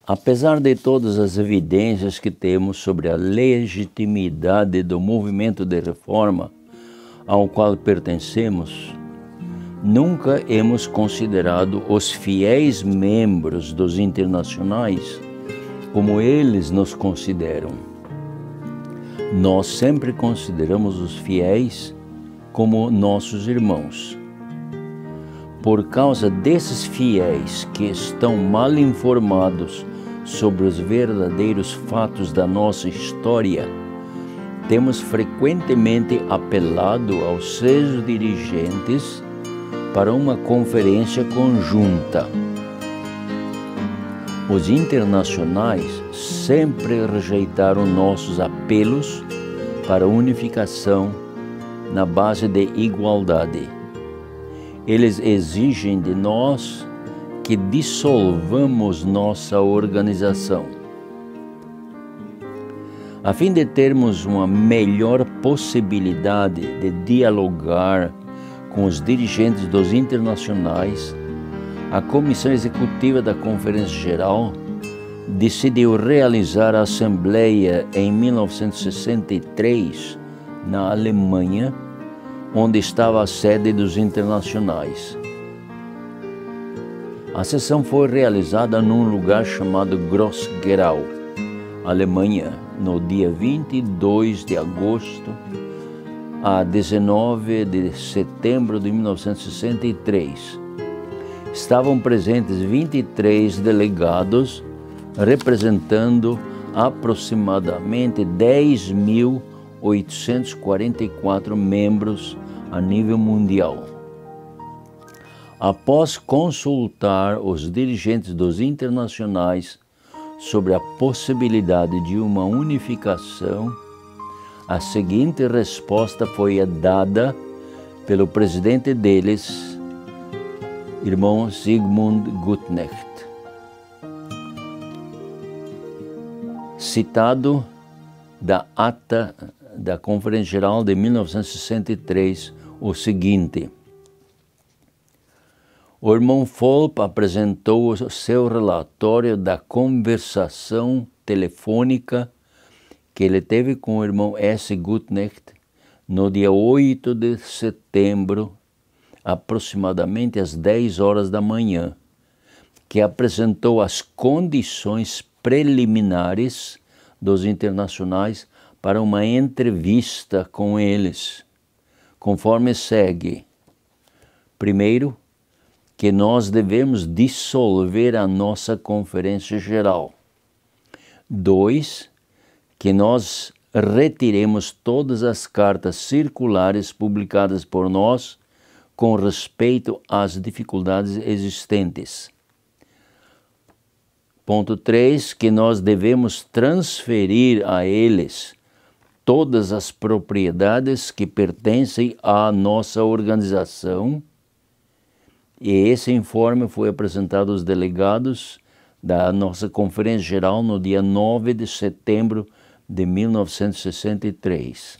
Apesar de todas as evidências que temos sobre a legitimidade do movimento de reforma ao qual pertencemos, nunca hemos considerado os fiéis membros dos internacionais como eles nos consideram. Nós sempre consideramos os fiéis como nossos irmãos. Por causa desses fiéis que estão mal informados sobre os verdadeiros fatos da nossa história, temos frequentemente apelado aos seus dirigentes para uma conferência conjunta. Os internacionais sempre rejeitaram nossos apelos para unificação na base de igualdade. Eles exigem de nós que dissolvamos nossa organização. A fim de termos uma melhor possibilidade de dialogar com os dirigentes dos internacionais, a Comissão Executiva da Conferência Geral decidiu realizar a Assembleia em 1963 na Alemanha, onde estava a sede dos internacionais. A sessão foi realizada num lugar chamado Gross-Gerau, Alemanha, no dia 22 de agosto a 19 de setembro de 1963. Estavam presentes 23 delegados, representando aproximadamente 10.844 membros a nível mundial. Após consultar os dirigentes dos internacionais sobre a possibilidade de uma unificação, a seguinte resposta foi dada pelo presidente deles, irmão Zygmunt Gutknecht. Citado da ata da Conferência Geral de 1963, o seguinte: o irmão Volp apresentou o seu relatório da conversação telefônica que ele teve com o irmão S. Gutknecht no dia 8 de setembro, aproximadamente às 10 horas da manhã, que apresentou as condições preliminares dos internacionais para uma entrevista com eles, conforme segue. Primeiro, que nós devemos dissolver a nossa Conferência Geral. 2, que nós retiremos todas as cartas circulares publicadas por nós com respeito às dificuldades existentes. Ponto 3, que nós devemos transferir a eles todas as propriedades que pertencem à nossa organização. E esse informe foi apresentado aos delegados da nossa Conferência Geral no dia 9 de setembro de 1963.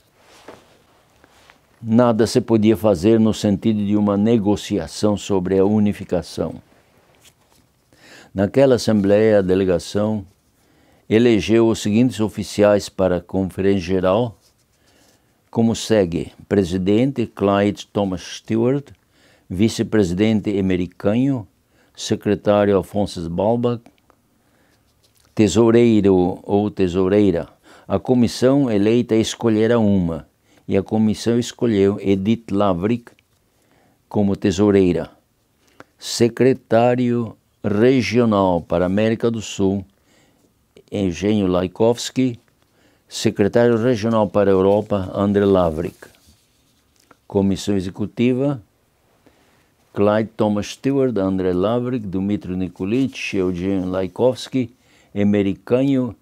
Nada se podia fazer no sentido de uma negociação sobre a unificação. Naquela Assembleia, a delegação elegeu os seguintes oficiais para a Conferência Geral, como segue: presidente Clyde Thomas Stewart, vice-presidente Americanho, secretário Alphonsus Balbach, tesoureiro ou tesoureira. A comissão eleita escolhera uma, e a comissão escolheu Edith Lavrik como tesoureira. Secretário regional para a América do Sul, Eugênio Laikowski. Secretário regional para a Europa, André Lavrik. Comissão executiva, Clyde Thomas Stewart, André Lavrik, Dmitry Nikolic, Eugênio Laikowski, Americanho,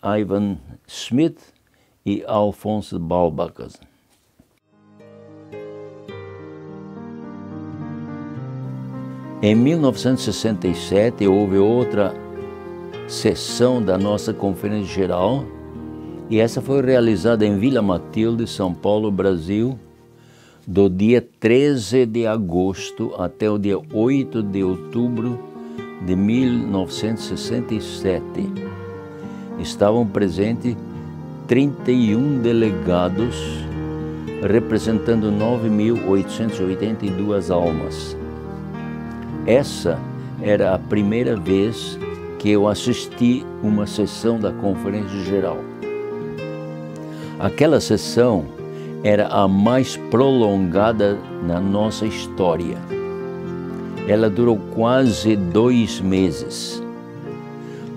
Ivan Smith e Alphonsus Balbach. Em 1967 houve outra sessão da nossa Conferência Geral e essa foi realizada em Vila Matilde, São Paulo, Brasil, do dia 13 de agosto até o dia 8 de outubro de 1967, estavam presentes 31 delegados, representando 9.882 almas. Essa era a primeira vez que eu assisti uma sessão da Conferência Geral. Aquela sessão era a mais prolongada na nossa história. Ela durou quase 2 meses,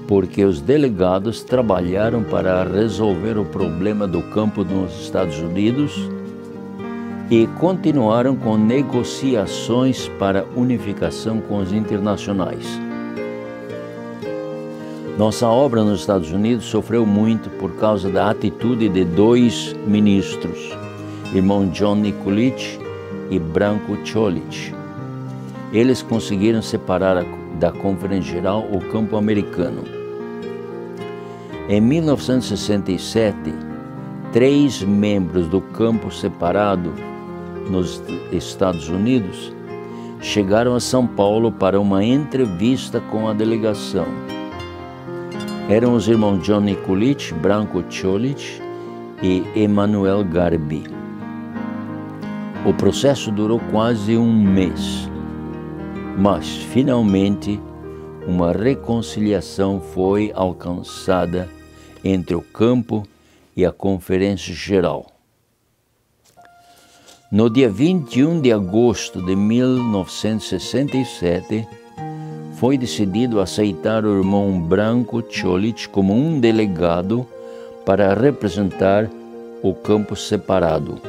porque os delegados trabalharam para resolver o problema do campo nos Estados Unidos e continuaram com negociações para unificação com os internacionais. Nossa obra nos Estados Unidos sofreu muito por causa da atitude de 2 ministros, irmão John Nikolic e Branko Cholic. Eles conseguiram separar da Conferência Geral o campo americano. Em 1967, 3 membros do campo separado nos Estados Unidos chegaram a São Paulo para uma entrevista com a delegação. Eram os irmãos John Nikolic, Branko Cholic e Emanuel Garbi. O processo durou quase 1 mês, mas finalmente uma reconciliação foi alcançada entre o campo e a Conferência Geral. No dia 21 de agosto de 1967, foi decidido aceitar o irmão Branko Cholic como um delegado para representar o campo separado.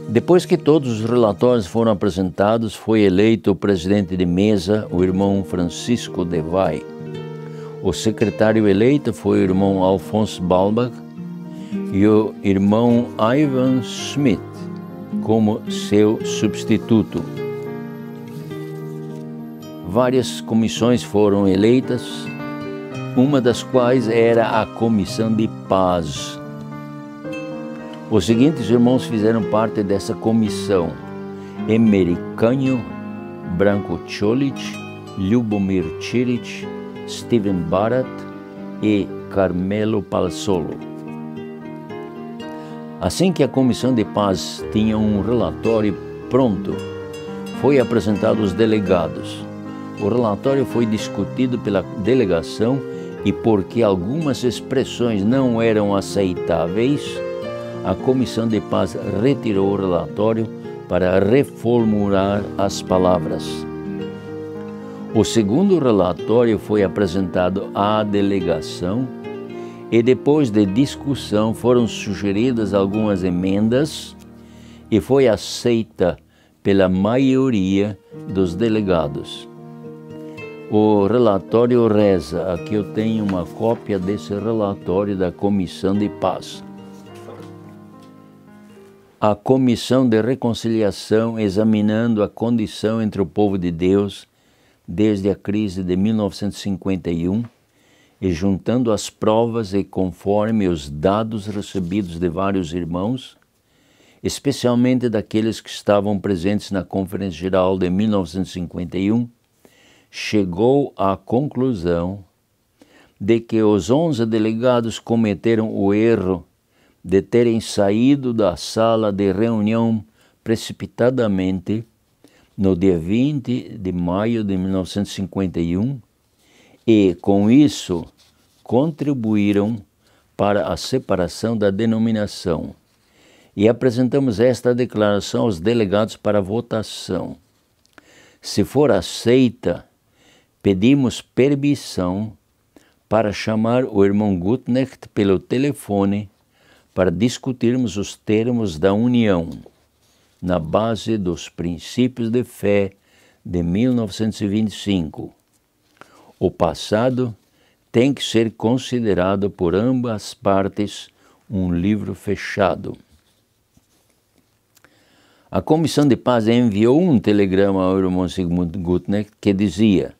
Depois que todos os relatórios foram apresentados, foi eleito o presidente de mesa, o irmão Francisco Devay. O secretário eleito foi o irmão Alphonse Balbach e o irmão Ivan Smith como seu substituto. Várias comissões foram eleitas, uma das quais era a Comissão de Paz. Os seguintes irmãos fizeram parte dessa comissão: Emery Canho, Branko Cholic, Ljubomir Čirić, Steven Barat e Carmelo Palsolo. Assim que a Comissão de Paz tinha um relatório pronto, foi apresentado aos delegados. O relatório foi discutido pela delegação e porque algumas expressões não eram aceitáveis, a Comissão de Paz retirou o relatório para reformular as palavras. O segundo relatório foi apresentado à delegação e depois de discussão foram sugeridas algumas emendas e foi aceita pela maioria dos delegados. O relatório reza, aqui eu tenho uma cópia desse relatório da Comissão de Paz. A Comissão de Reconciliação, examinando a condição entre o povo de Deus desde a crise de 1951 e juntando as provas e conforme os dados recebidos de vários irmãos, especialmente daqueles que estavam presentes na Conferência Geral de 1951, chegou à conclusão de que os 11 delegados cometeram o erro de terem saído da sala de reunião precipitadamente no dia 20 de maio de 1951 e, com isso, contribuíram para a separação da denominação. E apresentamos esta declaração aos delegados para votação. Se for aceita, pedimos permissão para chamar o irmão Gutknecht pelo telefone para discutirmos os termos da união, na base dos princípios de fé de 1925. O passado tem que ser considerado por ambas partes um livro fechado. A Comissão de Paz enviou um telegrama ao irmão Sigmund Gutknecht que dizia: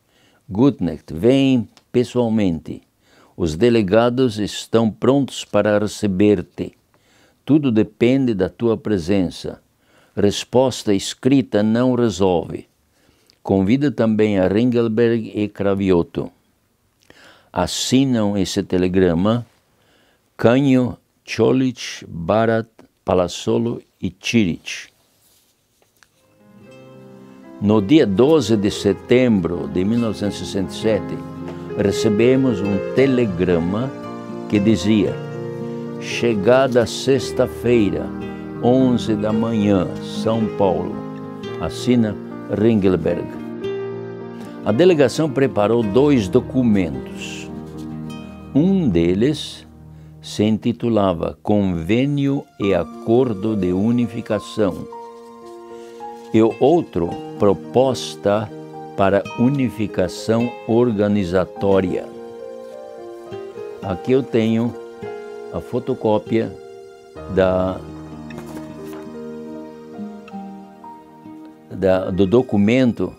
Gutknecht, vem pessoalmente. Os delegados estão prontos para receber-te. Tudo depende da tua presença. Resposta escrita não resolve. Convida também a Ringelberg e Cravioto. Assinam esse telegrama Canho, Cholich, Barat, Palazzolo e Chirich. No dia 12 de setembro de 1967, recebemos um telegrama que dizia: chegada sexta-feira, 11 da manhã, São Paulo. Assina Ringelberg. A delegação preparou 2 documentos. Um deles se intitulava Convênio e Acordo de Unificação e o outro Proposta para Unificação Organizatória. Aqui eu tenho a fotocópia do documento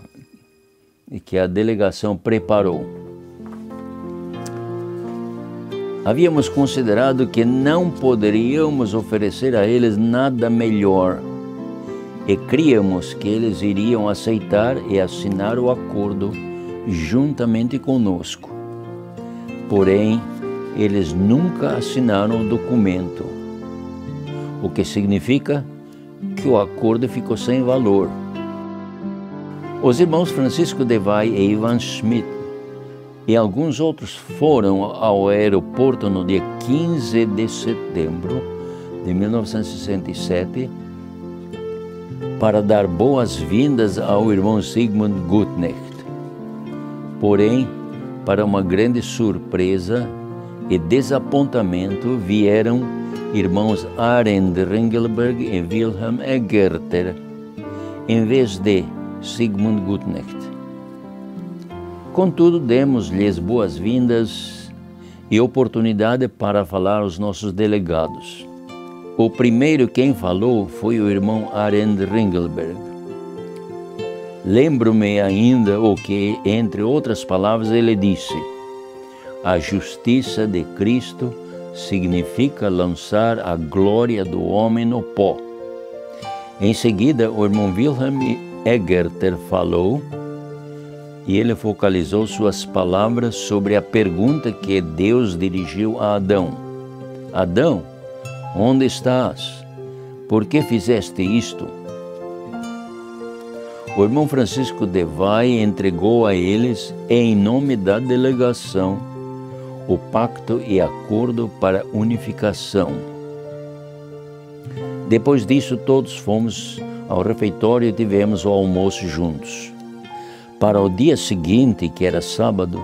que a delegação preparou. Havíamos considerado que não poderíamos oferecer a eles nada melhor e críamos que eles iriam aceitar e assinar o acordo juntamente conosco. Porém, eles nunca assinaram o documento, o que significa que o acordo ficou sem valor. Os irmãos Francisco de Vai e Ivan Schmidt e alguns outros foram ao aeroporto no dia 15 de setembro de 1967 para dar boas-vindas ao irmão Sigmund Gutknecht. Porém, para uma grande surpresa e desapontamento, vieram irmãos Arend Ringelberg e Wilhelm Egerter, em vez de Sigmund Gutknecht. Contudo, demos-lhes boas-vindas e oportunidade para falar aos nossos delegados. O primeiro quem falou foi o irmão Arend Ringelberg. Lembro-me ainda o que, entre outras palavras, ele disse: a justiça de Cristo significa lançar a glória do homem no pó. Em seguida, o irmão Wilhelm Egerter falou e ele focalizou suas palavras sobre a pergunta que Deus dirigiu a Adão: Adão, onde estás? Por que fizeste isto? O irmão Francisco de Vai entregou a eles, em nome da delegação, o pacto e acordo para unificação. Depois disso, todos fomos ao refeitório e tivemos o almoço juntos. Para o dia seguinte, que era sábado,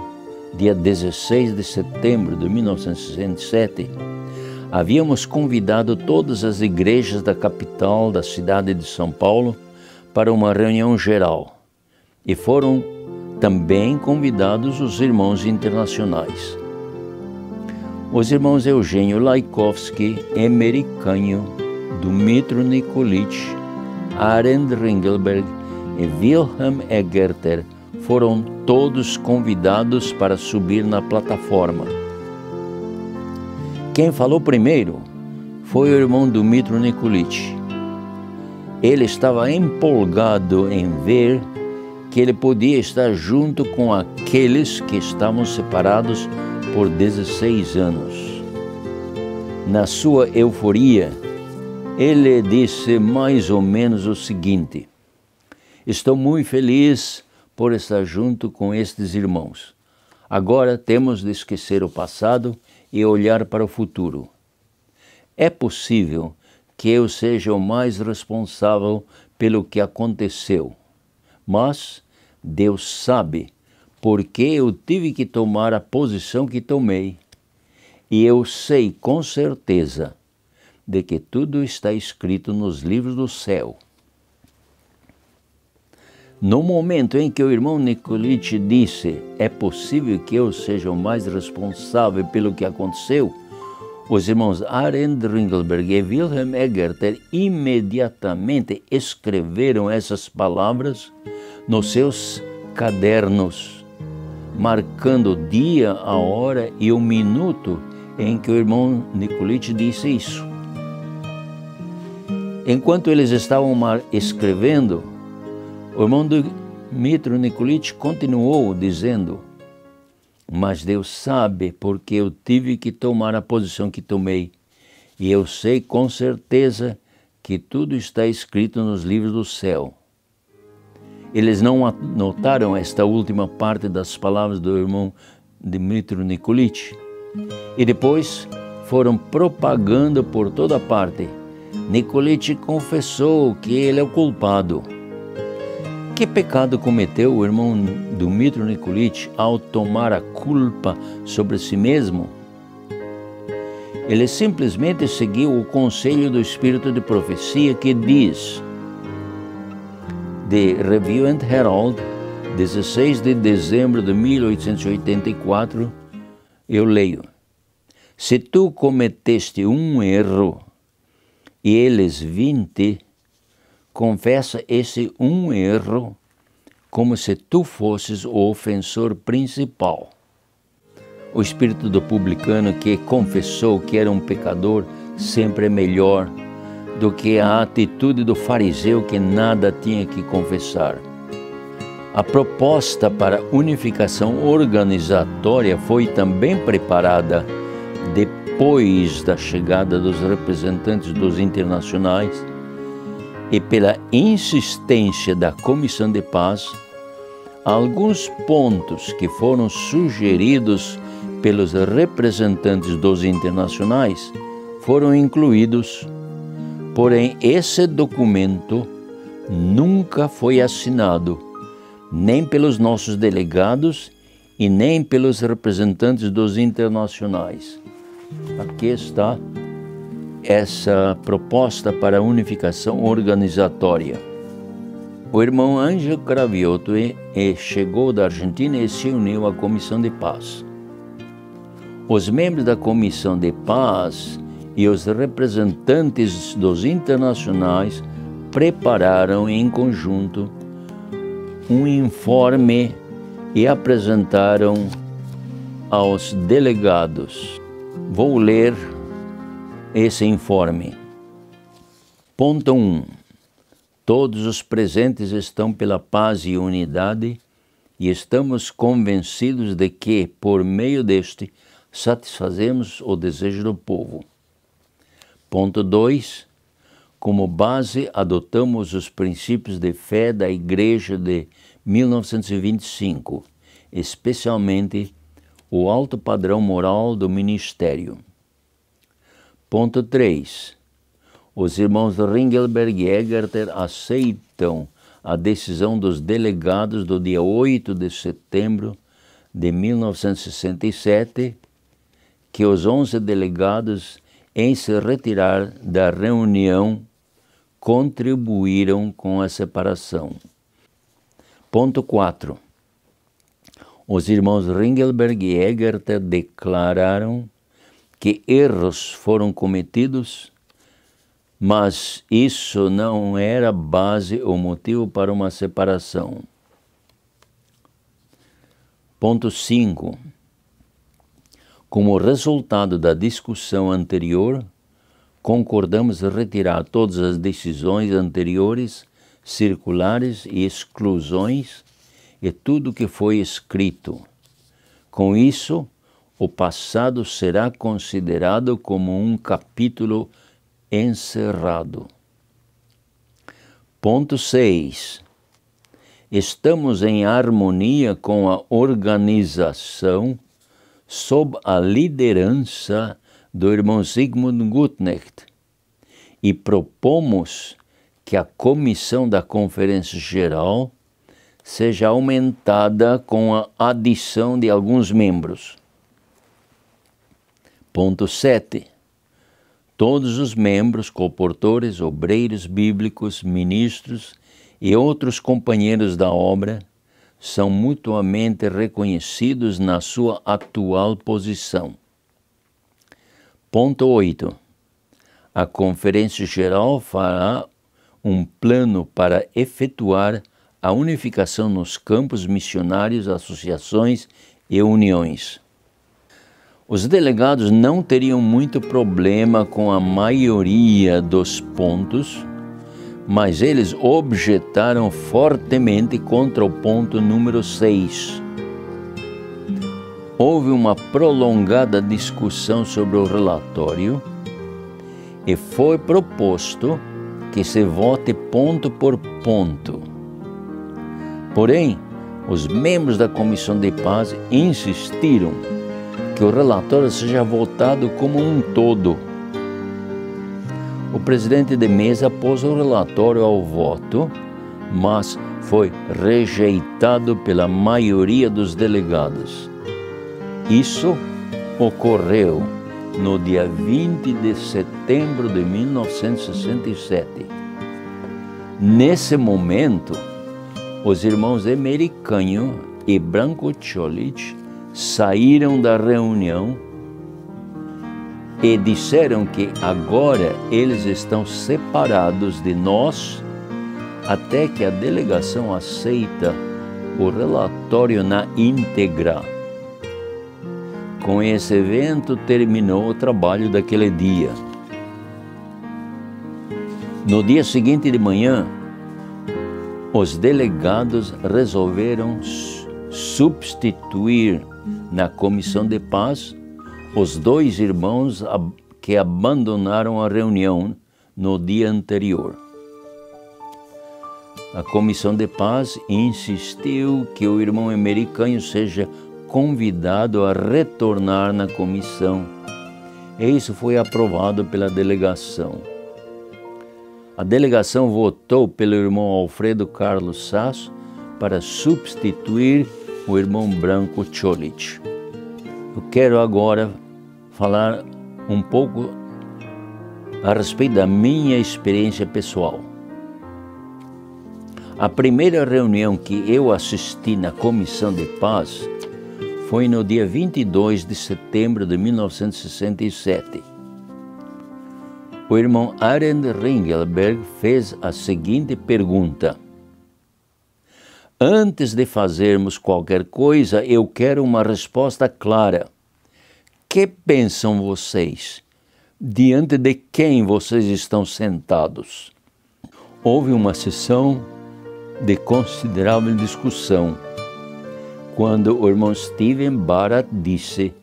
dia 16 de setembro de 1967, havíamos convidado todas as igrejas da capital da cidade de São Paulo para uma reunião geral. E foram também convidados os irmãos internacionais. Os irmãos Eugênio Laikowski, Emery Canho, Dmytro Nikolic, Arend Ringelberg e Wilhelm Egerter foram todos convidados para subir na plataforma. Quem falou primeiro foi o irmão Dmytro Nikolic. Ele estava empolgado em ver que ele podia estar junto com aqueles que estavam separados por 16 anos. Na sua euforia, ele disse mais ou menos o seguinte: estou muito feliz por estar junto com estes irmãos. Agora temos de esquecer o passado e olhar para o futuro. É possível que eu seja o mais responsável pelo que aconteceu, mas Deus sabe por que eu tive que tomar a posição que tomei, e eu sei com certeza de que tudo está escrito nos livros do céu. No momento em que o irmão Nikolic disse: é possível que eu seja o mais responsável pelo que aconteceu, os irmãos Arend Ringelberg e Wilhelm Egerter imediatamente escreveram essas palavras nos seus cadernos, marcando o dia, a hora e o minuto em que o irmão Nikolic disse isso. Enquanto eles estavam escrevendo, o irmão Dmytro Nikolic continuou dizendo: mas Deus sabe porque eu tive que tomar a posição que tomei, e eu sei com certeza que tudo está escrito nos livros do céu. Eles não notaram esta última parte das palavras do irmão Dmytro Nikolic e depois foram propagando por toda parte. Nikolic confessou que ele é o culpado. Que pecado cometeu o irmão Dmytro Nikolic ao tomar a culpa sobre si mesmo? Ele simplesmente seguiu o conselho do Espírito de Profecia que diz, The Review and Herald, 16 de dezembro de 1884, eu leio: se tu cometeste um erro e eles 20, confessa esse um erro como se tu fosses o ofensor principal. O espírito do publicano que confessou que era um pecador sempre é melhor do que a atitude do fariseu que nada tinha que confessar. A proposta para unificação organizatória foi também preparada depois da chegada dos representantes dos internacionais e pela insistência da Comissão de Paz. Alguns pontos que foram sugeridos pelos representantes dos internacionais foram incluídos, porém esse documento nunca foi assinado, nem pelos nossos delegados e nem pelos representantes dos internacionais. Aqui está essa proposta para a unificação organizatória. O irmão Ângelo Cravioto chegou da Argentina e se uniu à Comissão de Paz. Os membros da Comissão de Paz e os representantes dos internacionais prepararam em conjunto um informe e apresentaram aos delegados. Vou ler esse informe. Ponto 1. Todos os presentes estão pela paz e unidade e estamos convencidos de que, por meio deste, satisfazemos o desejo do povo. Ponto 2. Como base, adotamos os princípios de fé da Igreja de 1925, especialmente o alto padrão moral do ministério. Ponto 3. Os irmãos Ringelberg e Egerter aceitam a decisão dos delegados do dia 8 de setembro de 1967, que os 11 delegados, em se retirar da reunião, contribuíram com a separação. Ponto 4. Os irmãos Ringelberg e Egerter declararam que erros foram cometidos, mas isso não era base ou motivo para uma separação. Ponto 5. Como resultado da discussão anterior, concordamos em retirar todas as decisões anteriores, circulares e exclusões e tudo que foi escrito. Com isso, o passado será considerado como um capítulo encerrado. Ponto 6. Estamos em harmonia com a organização sob a liderança do irmão Zygmunt Gutknecht e propomos que a comissão da Conferência Geral seja aumentada com a adição de alguns membros. Ponto 7. Todos os membros, colportores, obreiros bíblicos, ministros e outros companheiros da obra são mutuamente reconhecidos na sua atual posição. Ponto 8. A Conferência Geral fará um plano para efetuar a unificação nos campos missionários, associações e uniões. Os delegados não teriam muito problema com a maioria dos pontos, mas eles objetaram fortemente contra o ponto número 6. Houve uma prolongada discussão sobre o relatório e foi proposto que se vote ponto por ponto. Porém, os membros da Comissão de Paz insistiram que o relatório seja votado como um todo. O presidente de mesa pôs o relatório ao voto, mas foi rejeitado pela maioria dos delegados. Isso ocorreu no dia 20 de setembro de 1967. Nesse momento, os irmãos Americanho e Branco Cholich saíram da reunião e disseram que agora eles estão separados de nós até que a delegação aceita o relatório na íntegra. Com esse evento terminou o trabalho daquele dia. No dia seguinte de manhã, os delegados resolveram substituir na Comissão de Paz os dois irmãos que abandonaram a reunião no dia anterior. A Comissão de Paz insistiu que o irmão Americanho seja convidado a retornar na comissão, e isso foi aprovado pela delegação. A delegação votou pelo irmão Alfredo Carlos Sasso para substituir o irmão Branco Cholich. Eu quero agora falar um pouco a respeito da minha experiência pessoal. A primeira reunião que eu assisti na Comissão de Paz foi no dia 22 de setembro de 1967. O irmão Arend Ringelberg fez a seguinte pergunta: antes de fazermos qualquer coisa, eu quero uma resposta clara. Que pensam vocês? Diante de quem vocês estão sentados? Houve uma sessão de considerável discussão, quando o irmão Stephen Barrett disse: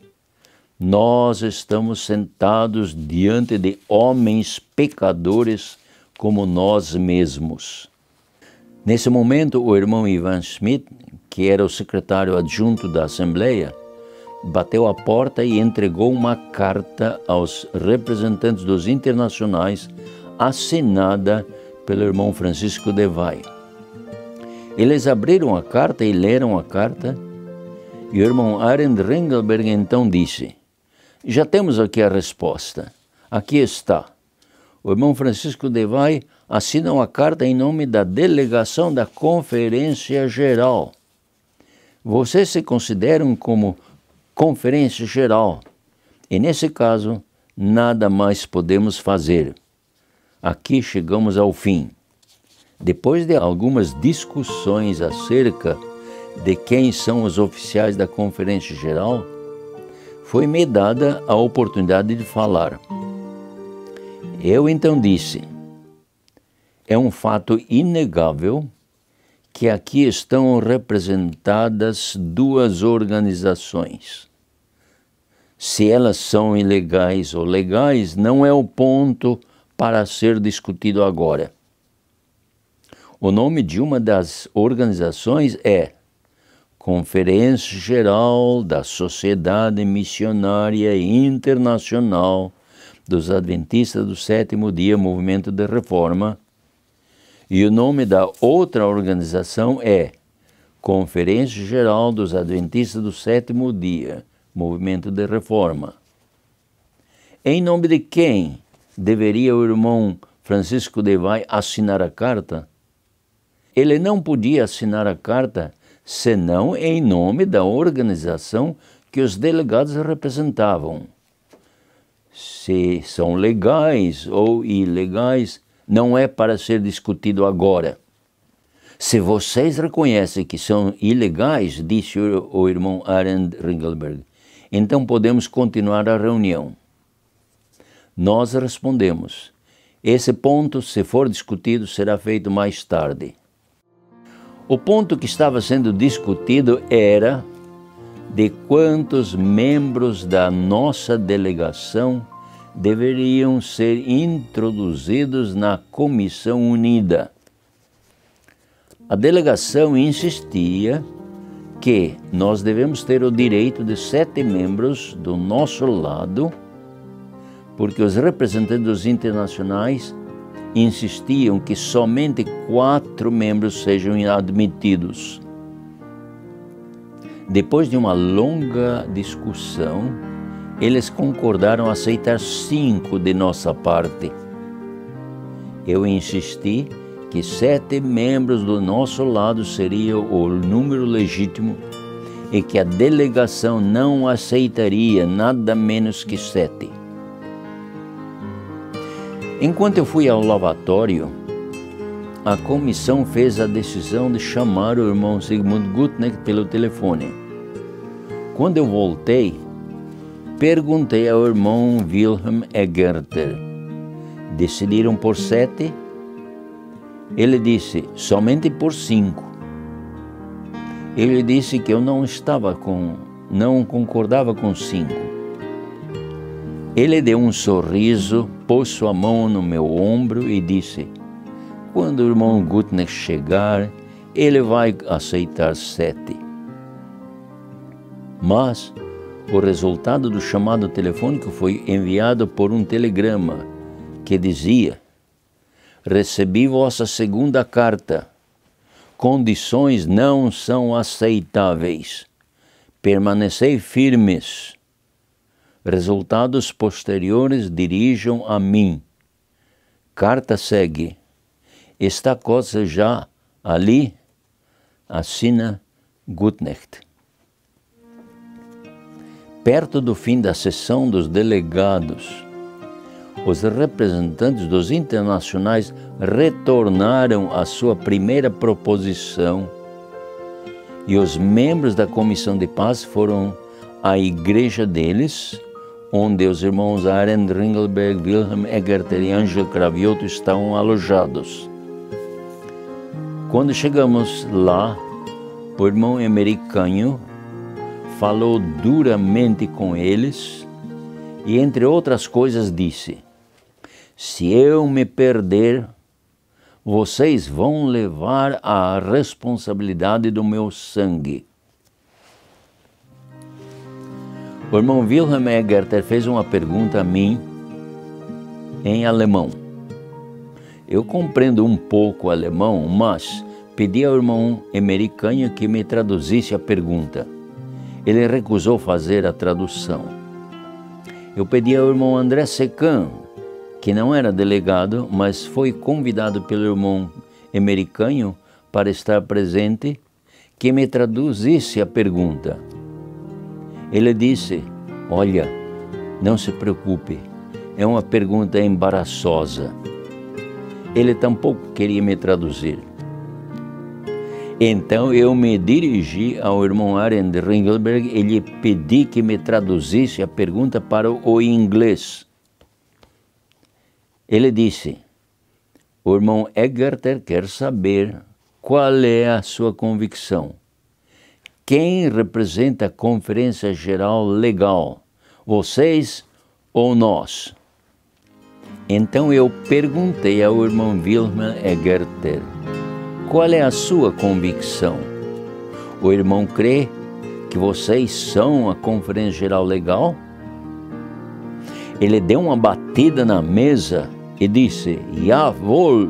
nós estamos sentados diante de homens pecadores como nós mesmos. Nesse momento, o irmão Ivan Schmidt, que era o secretário adjunto da Assembleia, bateu a porta e entregou uma carta aos representantes dos internacionais, assinada pelo irmão Francisco de Vai. Eles abriram a carta e leram a carta, e o irmão Arend Ringelberg então disse: já temos aqui a resposta. Aqui está. O irmão Francisco de Vai assina uma carta em nome da delegação da Conferência Geral. Vocês se consideram como Conferência Geral, e nesse caso, nada mais podemos fazer. Aqui chegamos ao fim. Depois de algumas discussões acerca de quem são os oficiais da Conferência Geral, foi-me dada a oportunidade de falar. Eu então disse: é um fato inegável que aqui estão representadas duas organizações. Se elas são ilegais ou legais, não é o ponto para ser discutido agora. O nome de uma das organizações é Conferência Geral da Sociedade Missionária Internacional dos Adventistas do Sétimo Dia, Movimento de Reforma, e o nome da outra organização é Conferência Geral dos Adventistas do Sétimo Dia, Movimento de Reforma. Em nome de quem deveria o irmão Francisco de Vai assinar a carta? Ele não podia assinar a carta senão em nome da organização que os delegados representavam. Se são legais ou ilegais, não é para ser discutido agora. Se vocês reconhecem que são ilegais, disse o irmão Arend Ringelberg, então podemos continuar a reunião. Nós respondemos: Esse ponto, se for discutido, será feito mais tarde. O ponto que estava sendo discutido era de quantos membros da nossa delegação deveriam ser introduzidos na Comissão Unida. A delegação insistia que nós devemos ter o direito de 7 membros do nosso lado, porque os representantes internacionais insistiam que somente 4 membros sejam admitidos. Depois de uma longa discussão, eles concordaram aceitar 5 de nossa parte. Eu insisti que 7 membros do nosso lado seria o número legítimo e que a delegação não aceitaria nada menos que 7. Enquanto eu fui ao lavatório, a comissão fez a decisão de chamar o irmão Sigmund Guttner pelo telefone. Quando eu voltei, perguntei ao irmão Wilhelm Egerter: decidiram por 7? Ele disse: somente por 5. Ele disse que eu não concordava com 5. Ele deu um sorriso, pôs sua mão no meu ombro e disse: quando o irmão Guttner chegar, ele vai aceitar 7. Mas o resultado do chamado telefônico foi enviado por um telegrama que dizia: recebi vossa segunda carta. Condições não são aceitáveis. Permanecei firmes. Resultados posteriores dirijam a mim. Carta segue. Esta coisa já ali, assina Guttner. Perto do fim da sessão dos delegados, os representantes dos internacionais retornaram à sua primeira proposição e os membros da Comissão de Paz foram à igreja deles, onde os irmãos Arend Ringelberg, Wilhelm Egerter e Angelo Cravioto estavam alojados. Quando chegamos lá, o irmão americano falou duramente com eles e, entre outras coisas, disse: se eu me perder, vocês vão levar a responsabilidade do meu sangue. O irmão Wilhelm Egerter fez uma pergunta a mim em alemão. Eu compreendo um pouco alemão, mas pedi ao irmão americano que me traduzisse a pergunta. Ele recusou fazer a tradução. Eu pedi ao irmão André Secan, que não era delegado, mas foi convidado pelo irmão americano para estar presente, que me traduzisse a pergunta. Ele disse: olha, não se preocupe, é uma pergunta embaraçosa. Ele tampouco queria me traduzir. Então eu me dirigi ao irmão Arend Ringelberg e lhe pedi que me traduzisse a pergunta para o inglês. Ele disse: o irmão Egerter quer saber qual é a sua convicção. Quem representa a Conferência Geral Legal? Vocês ou nós? Então eu perguntei ao irmão Wilhelm Egerter: qual é a sua convicção? O irmão crê que vocês são a Conferência Geral Legal? Ele deu uma batida na mesa e disse: jawohl,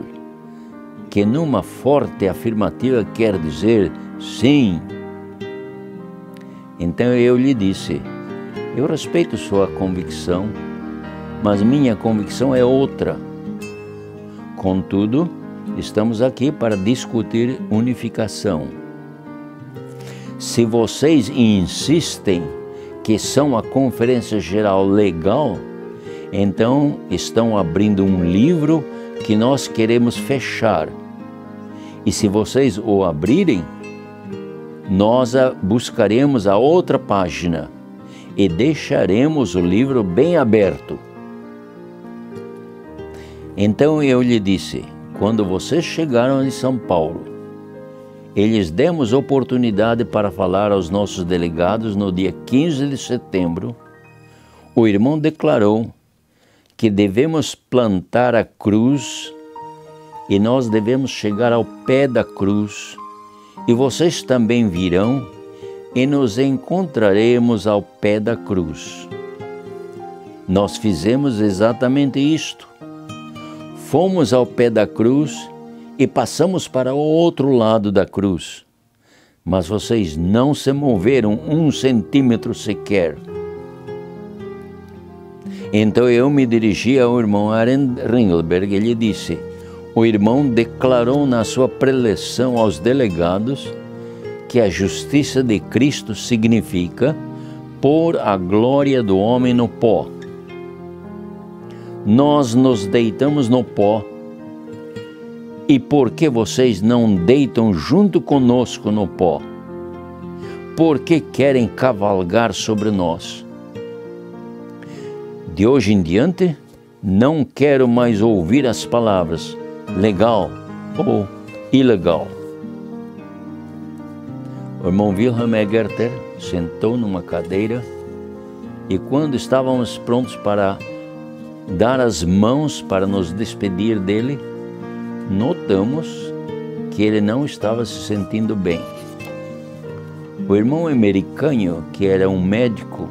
que numa forte afirmativa quer dizer sim. Então eu lhe disse: eu respeito sua convicção, mas minha convicção é outra. Contudo, estamos aqui para discutir unificação. Se vocês insistem que são a Conferência Geral Legal, então estão abrindo um livro que nós queremos fechar. E se vocês o abrirem, nós buscaremos a outra página e deixaremos o livro bem aberto. Então eu lhe disse: quando vocês chegaram em São Paulo, e lhes demos oportunidade para falar aos nossos delegados no dia 15 de setembro, o irmão declarou que devemos plantar a cruz e nós devemos chegar ao pé da cruz, e vocês também virão e nos encontraremos ao pé da cruz. Nós fizemos exatamente isto. Fomos ao pé da cruz e passamos para o outro lado da cruz, mas vocês não se moveram 1 centímetro sequer. Então eu me dirigi ao irmão Arend Ringelberg e lhe disse: o irmão declarou na sua preleção aos delegados que a justiça de Cristo significa pôr a glória do homem no pó. Nós nos deitamos no pó, e por que vocês não deitam junto conosco no pó? Por que querem cavalgar sobre nós? De hoje em diante, não quero mais ouvir as palavras legal ou ilegal. O irmão Wilhelm Egerter sentou numa cadeira e quando estávamos prontos para dar as mãos para nos despedir dele, notamos que ele não estava se sentindo bem. O irmão americano, que era um médico,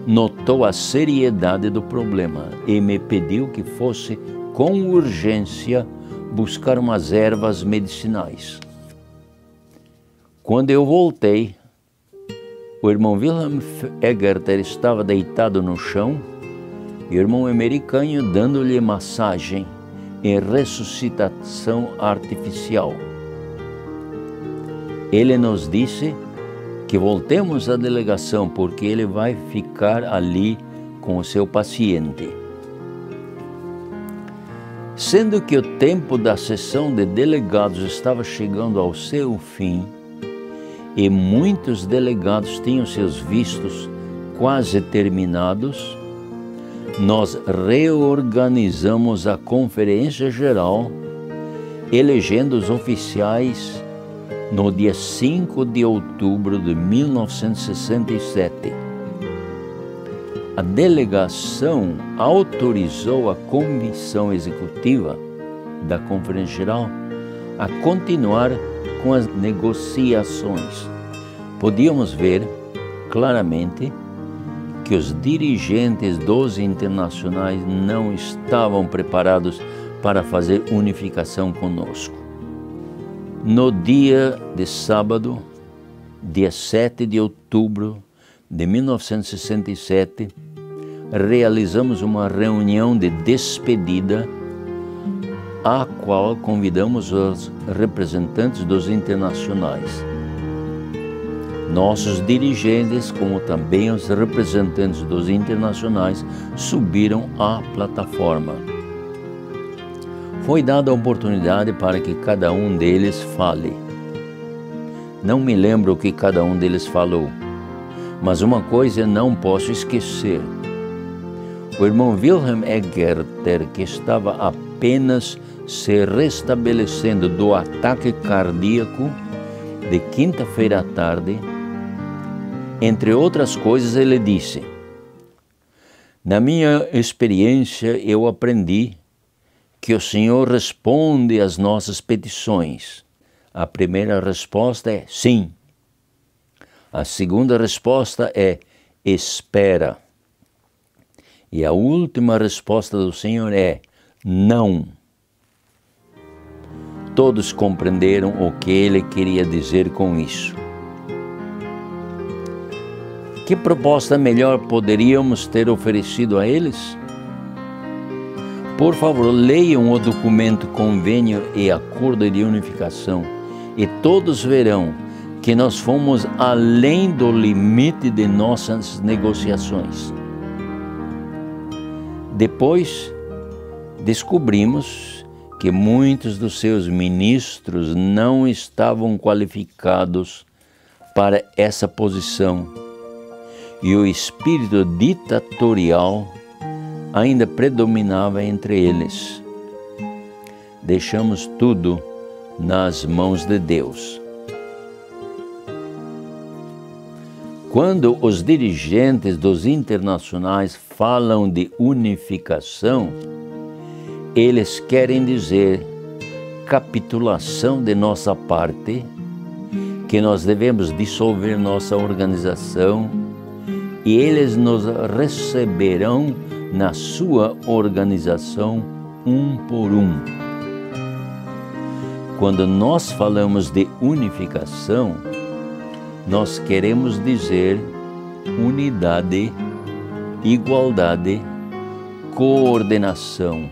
notou a seriedade do problema e me pediu que fosse com urgência buscar umas ervas medicinais. Quando eu voltei, o irmão Wilhelm Egerter estava deitado no chão e o irmão americano dando-lhe massagem em ressuscitação artificial. Ele nos disse que voltemos à delegação porque ele vai ficar ali com o seu paciente. Sendo que o tempo da sessão de delegados estava chegando ao seu fim e muitos delegados tinham seus vistos quase terminados, nós reorganizamos a Conferência Geral, elegendo os oficiais no dia 5 de outubro de 1967. A delegação autorizou a Comissão Executiva da Conferência Geral a continuar com as negociações. Podíamos ver claramente que os dirigentes dos internacionais não estavam preparados para fazer unificação conosco. No dia de sábado, dia 7 de outubro de 1967, realizamos uma reunião de despedida, a qual convidamos os representantes dos internacionais. Nossos dirigentes, como também os representantes dos internacionais, subiram à plataforma. Foi dada a oportunidade para que cada um deles fale. Não me lembro o que cada um deles falou, mas uma coisa não posso esquecer. O irmão Wilhelm Egerter, que estava apenas se restabelecendo do ataque cardíaco de quinta-feira à tarde, entre outras coisas, ele disse: na minha experiência, eu aprendi que o Senhor responde às nossas petições. A primeira resposta é sim. A segunda resposta é espera. E a última resposta do Senhor é não. Todos compreenderam o que ele queria dizer com isso. Que proposta melhor poderíamos ter oferecido a eles? Por favor, leiam o documento Convênio e Acordo de Unificação e todos verão que nós fomos além do limite de nossas negociações. Depois, descobrimos que muitos dos seus ministros não estavam qualificados para essa posição e o espírito ditatorial ainda predominava entre eles. deixamos tudo nas mãos de Deus. Quando os dirigentes dos internacionais falam de unificação, eles querem dizer capitulação de nossa parte, que nós devemos dissolver nossa organização e eles nos receberão na sua organização um por um. Quando nós falamos de unificação, nós queremos dizer unidade, igualdade, coordenação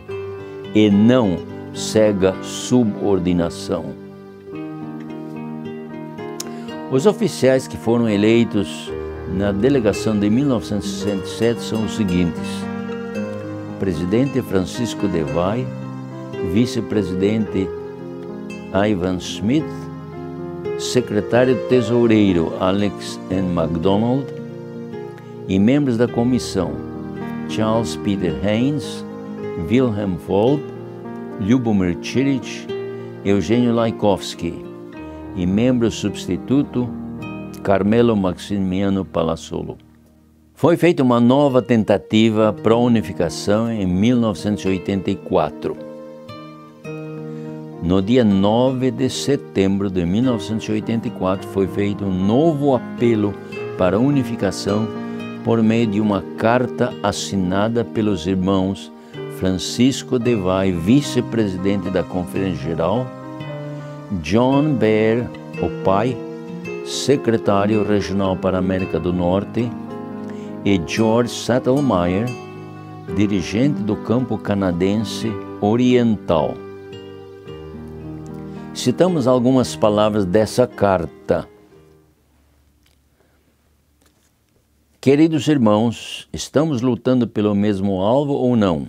e não cega subordinação. Os oficiais que foram eleitos na delegação de 1967 são os seguintes: presidente Francisco Devay, vice-presidente Ivan Smith, secretário tesoureiro Alex N. MacDonald e membros da comissão Charles Peter Haynes, Wilhelm Volp, Lyubomir Chirich, Eugênio Laikowski e membro substituto Carmelo Maximiano Palazzolo. Foi feita uma nova tentativa para a unificação em 1984. No dia 9 de setembro de 1984 foi feito um novo apelo para a unificação por meio de uma carta assinada pelos irmãos Francisco Devay, vice-presidente da Conferência Geral, John Baer, o pai, secretário regional para a América do Norte, e George Sattelmeyer, dirigente do campo canadense oriental. Citamos algumas palavras dessa carta. Queridos irmãos, estamos lutando pelo mesmo alvo ou não?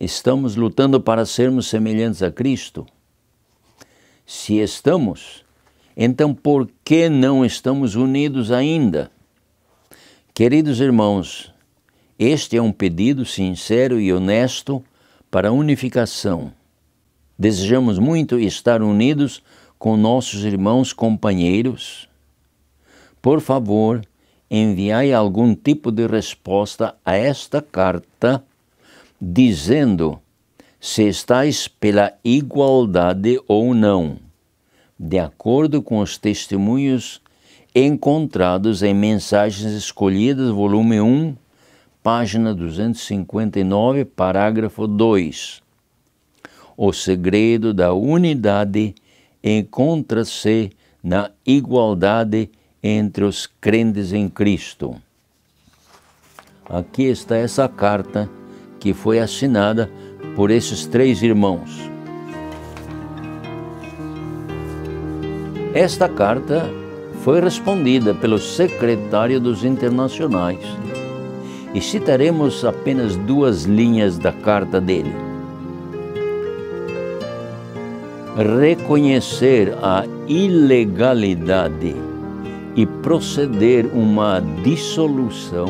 Estamos lutando para sermos semelhantes a Cristo? Se estamos, então por que não estamos unidos ainda? Queridos irmãos, este é um pedido sincero e honesto para a unificação. Desejamos muito estar unidos com nossos irmãos companheiros. Por favor, enviai algum tipo de resposta a esta carta, dizendo se estáis pela igualdade ou não, de acordo com os testemunhos encontrados em Mensagens Escolhidas, volume 1, página 259, parágrafo 2. O segredo da unidade encontra-se na igualdade entre os crentes em Cristo. Aqui está essa carta que foi assinada por esses três irmãos. Esta carta foi respondida pelo secretário dos internacionais e citaremos apenas 2 linhas da carta dele. Reconhecer a ilegalidade e proceder uma dissolução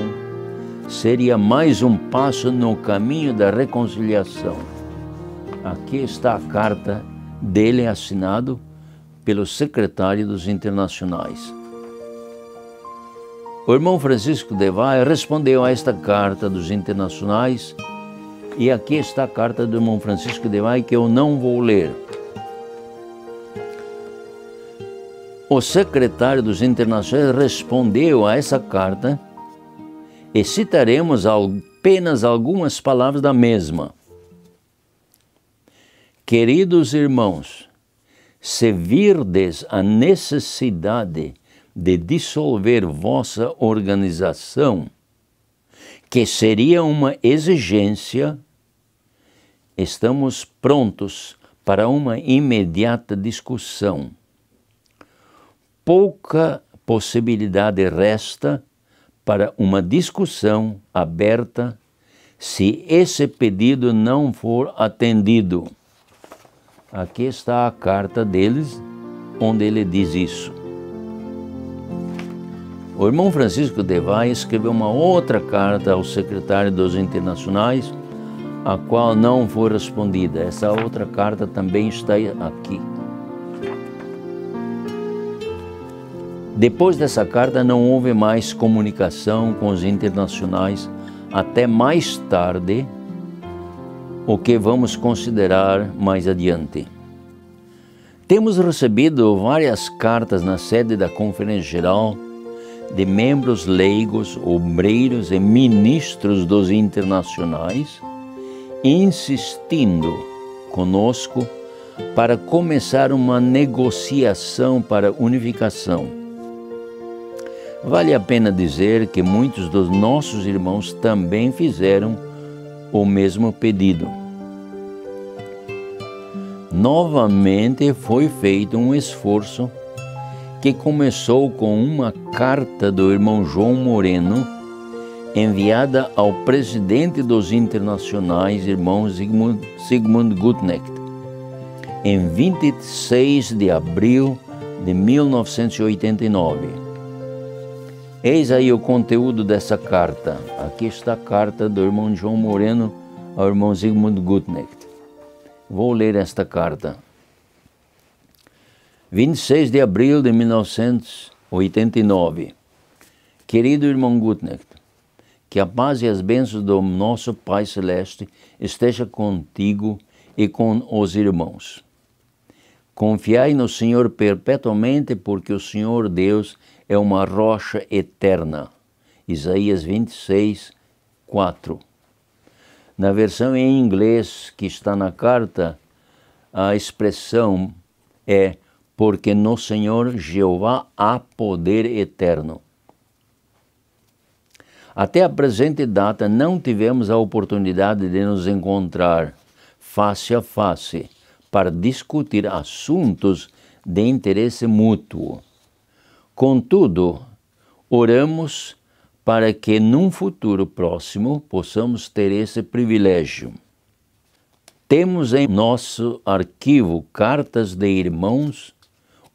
seria mais um passo no caminho da reconciliação. Aqui está a carta dele assinado pelo secretário dos internacionais. O irmão Francisco Devay respondeu a esta carta dos internacionais e aqui está a carta do irmão Francisco Devay que eu não vou ler. O secretário dos internacionais respondeu a essa carta e citaremos apenas algumas palavras da mesma. Queridos irmãos, se virdes a necessidade de dissolver vossa organização, que seria uma exigência, estamos prontos para uma imediata discussão. Pouca possibilidade resta para uma discussão aberta se esse pedido não for atendido. Aqui está a carta deles, onde ele diz isso. O irmão Francisco Devay escreveu uma outra carta ao secretário dos internacionais, a qual não foi respondida. Essa outra carta também está aqui. Depois dessa carta não houve mais comunicação com os internacionais até mais tarde, o que vamos considerar mais adiante. Temos recebido várias cartas na sede da Conferência Geral de membros leigos, obreiros e ministros dos internacionais, insistindo conosco para começar uma negociação para unificação. Vale a pena dizer que muitos dos nossos irmãos também fizeram o mesmo pedido. Novamente foi feito um esforço que começou com uma carta do irmão João Moreno, enviada ao presidente dos internacionais, irmão Zygmunt Gutknecht, em 26 de abril de 1989. Eis aí o conteúdo dessa carta. Aqui está a carta do irmão João Moreno ao irmão Zygmunt Gutknecht. Vou ler esta carta. 26 de abril de 1989. Querido irmão Gutknecht, que a paz e as bênçãos do nosso Pai Celeste esteja contigo e com os irmãos. Confiai no Senhor perpetuamente, porque o Senhor Deus é uma rocha eterna. Isaías 26, 4. Na versão em inglês que está na carta, a expressão é: porque no Senhor Jeová há poder eterno. Até a presente data não tivemos a oportunidade de nos encontrar face a face para discutir assuntos de interesse mútuo. Contudo, oramos para que num futuro próximo possamos ter esse privilégio. Temos em nosso arquivo cartas de irmãos,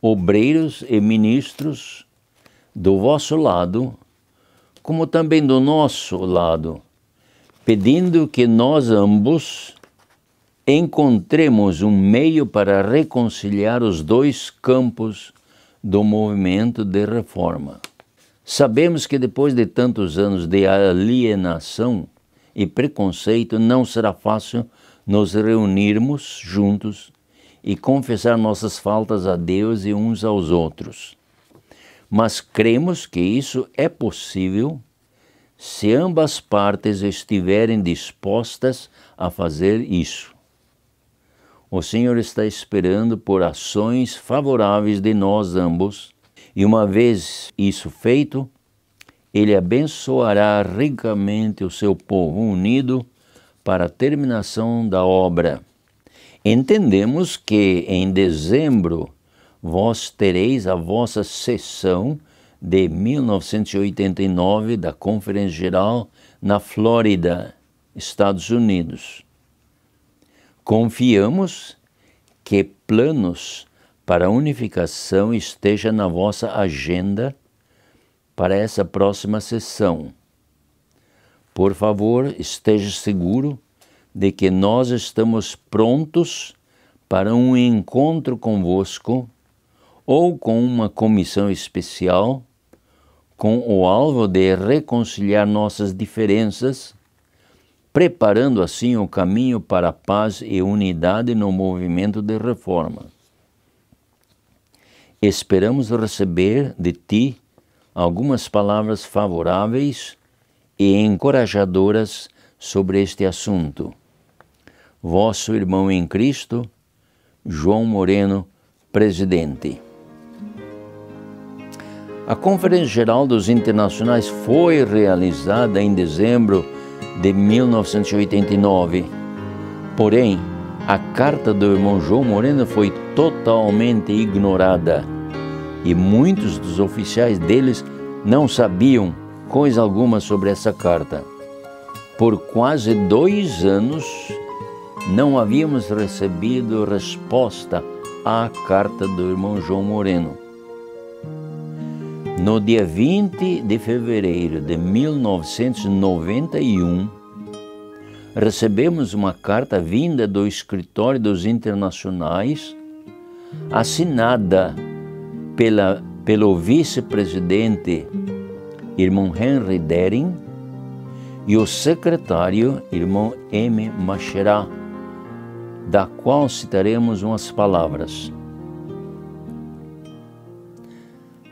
obreiros e ministros do vosso lado, como também do nosso lado, pedindo que nós ambos encontremos um meio para reconciliar os dois campos do movimento de reforma. Sabemos que depois de tantos anos de alienação e preconceito, não será fácil nos reunirmos juntos e confessar nossas faltas a Deus e uns aos outros. Mas cremos que isso é possível se ambas partes estiverem dispostas a fazer isso. O Senhor está esperando por ações favoráveis de nós ambos, e uma vez isso feito, Ele abençoará ricamente o seu povo unido para a terminação da obra. Entendemos que em dezembro vós tereis a vossa sessão de 1989 da Conferência Geral na Flórida, Estados Unidos. Confiamos que planos para a unificação estejam na vossa agenda para essa próxima sessão. Por favor, esteja seguro de que nós estamos prontos para um encontro convosco ou com uma comissão especial com o alvo de reconciliar nossas diferenças, preparando assim o caminho para a paz e unidade no movimento de reforma. Esperamos receber de ti algumas palavras favoráveis e encorajadoras sobre este assunto. Vosso irmão em Cristo, João Moreno, presidente. A Conferência Geral dos Internacionais foi realizada em dezembro de 1989. Porém, a carta do irmão João Moreno foi totalmente ignorada e muitos dos oficiais deles não sabiam coisa alguma sobre essa carta. Por quase 2 anos, não havíamos recebido resposta à carta do irmão João Moreno. No dia 20 de fevereiro de 1991, recebemos uma carta vinda do Escritório dos Internacionais, assinada pelo vice-presidente, irmão Henry Dering, e o secretário, irmão M. Macherá, da qual citaremos umas palavras.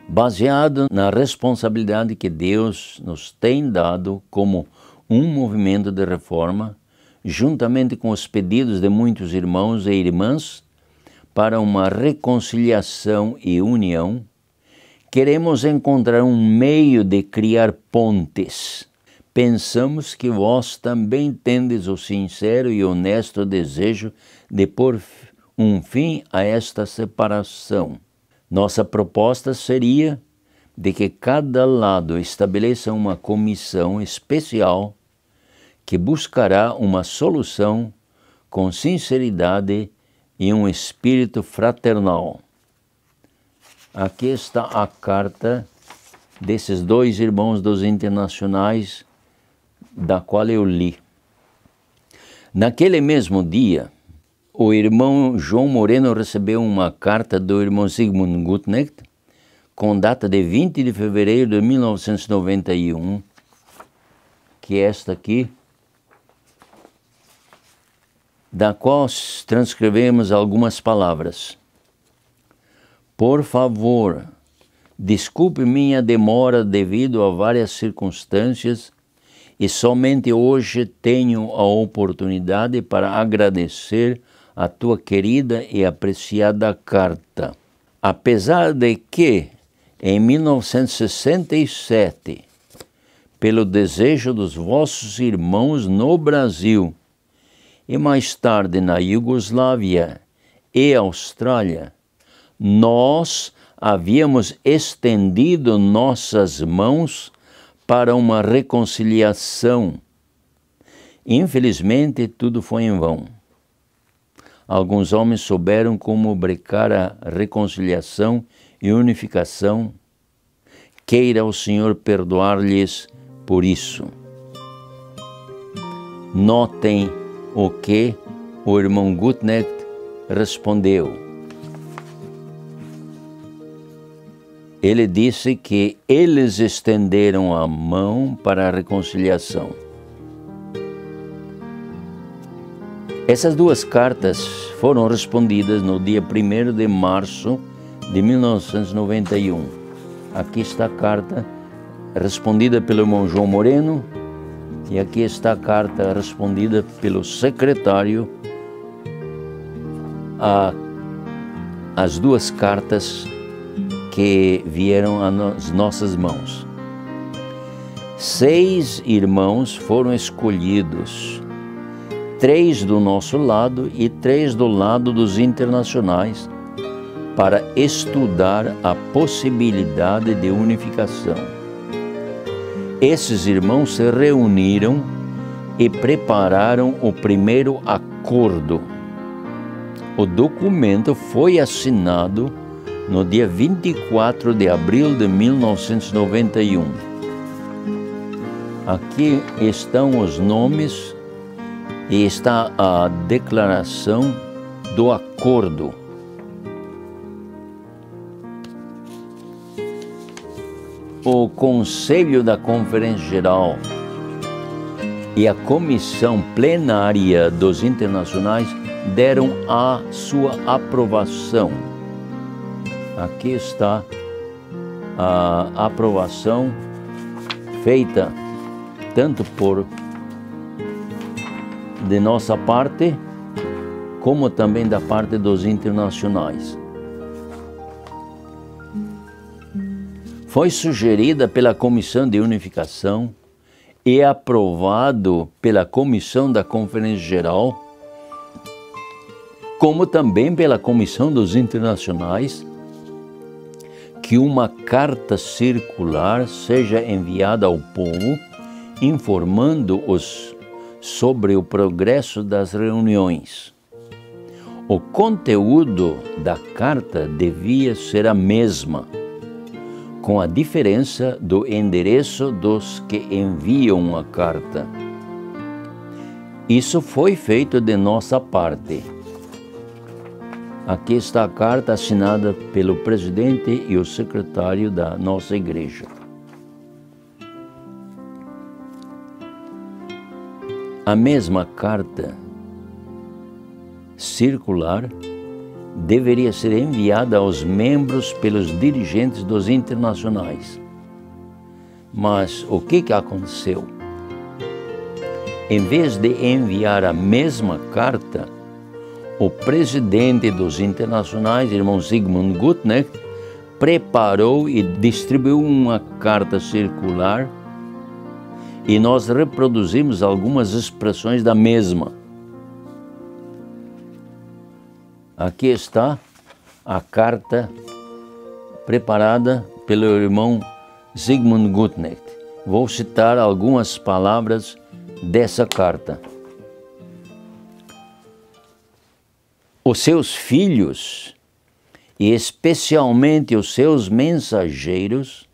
Baseado na responsabilidade que Deus nos tem dado como um movimento de reforma, juntamente com os pedidos de muitos irmãos e irmãs para uma reconciliação e união, queremos encontrar um meio de criar pontes. Pensamos que vós também tendes o sincero e honesto desejo de pôr um fim a esta separação. Nossa proposta seria de que cada lado estabeleça uma comissão especial que buscará uma solução com sinceridade e um espírito fraternal. Aqui está a carta desses dois irmãos dos internacionais, da qual eu li. Naquele mesmo dia, o irmão João Moreno recebeu uma carta do irmão Sigmund Gutknecht, com data de 20 de fevereiro de 1991, que é esta aqui, da qual transcrevemos algumas palavras. Por favor, desculpe minha demora devido a várias circunstâncias e somente hoje tenho a oportunidade para agradecer a tua querida e apreciada carta. Apesar de que, em 1967, pelo desejo dos vossos irmãos no Brasil e mais tarde na Iugoslávia e Austrália, nós havíamos estendido nossas mãos para uma reconciliação. Infelizmente, tudo foi em vão. Alguns homens souberam como brecar a reconciliação e unificação. Queira o Senhor perdoar-lhes por isso. Notem o que o irmão Gutknecht respondeu. Ele disse que eles estenderam a mão para a reconciliação. Essas duas cartas foram respondidas no dia 1º de março de 1991. Aqui está a carta respondida pelo irmão João Moreno e aqui está a carta respondida pelo secretário. As duas cartas que vieram às nossas mãos. 6 irmãos foram escolhidos, 3 do nosso lado e 3 do lado dos internacionais, para estudar a possibilidade de unificação. Esses irmãos se reuniram e prepararam o primeiro acordo. O documento foi assinado no dia 24 de abril de 1991. Aqui estão os nomes e está a declaração do acordo. O Conselho da Conferência Geral e a Comissão Plenária dos Internacionais deram a sua aprovação. Aqui está a aprovação feita tanto de nossa parte, como também da parte dos internacionais. Foi sugerida pela Comissão de Unificação e aprovado pela Comissão da Conferência Geral, como também pela Comissão dos Internacionais, que uma carta circular seja enviada ao povo, informando-os sobre o progresso das reuniões. O conteúdo da carta devia ser a mesma, com a diferença do endereço dos que enviam a carta. Isso foi feito de nossa parte. Aqui está a carta assinada pelo presidente e o secretário da nossa igreja. A mesma carta circular deveria ser enviada aos membros pelos dirigentes dos internacionais. Mas o que aconteceu? Em vez de enviar a mesma carta, o presidente dos internacionais, irmão Zygmunt Gutnecht, preparou e distribuiu uma carta circular e nós reproduzimos algumas expressões da mesma. Aqui está a carta preparada pelo irmão Zygmunt Gutnecht. Vou citar algumas palavras dessa carta. Os seus filhos, e especialmente os seus mensageiros,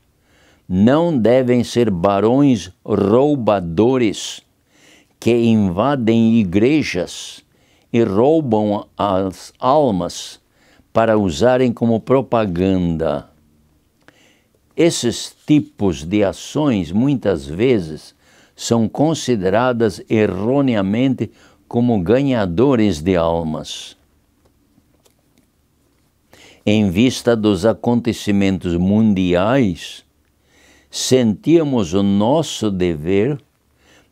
não devem ser barões roubadores que invadem igrejas e roubam as almas para usarem como propaganda. Esses tipos de ações muitas vezes são consideradas erroneamente como ganhadores de almas. Em vista dos acontecimentos mundiais, sentíamos o nosso dever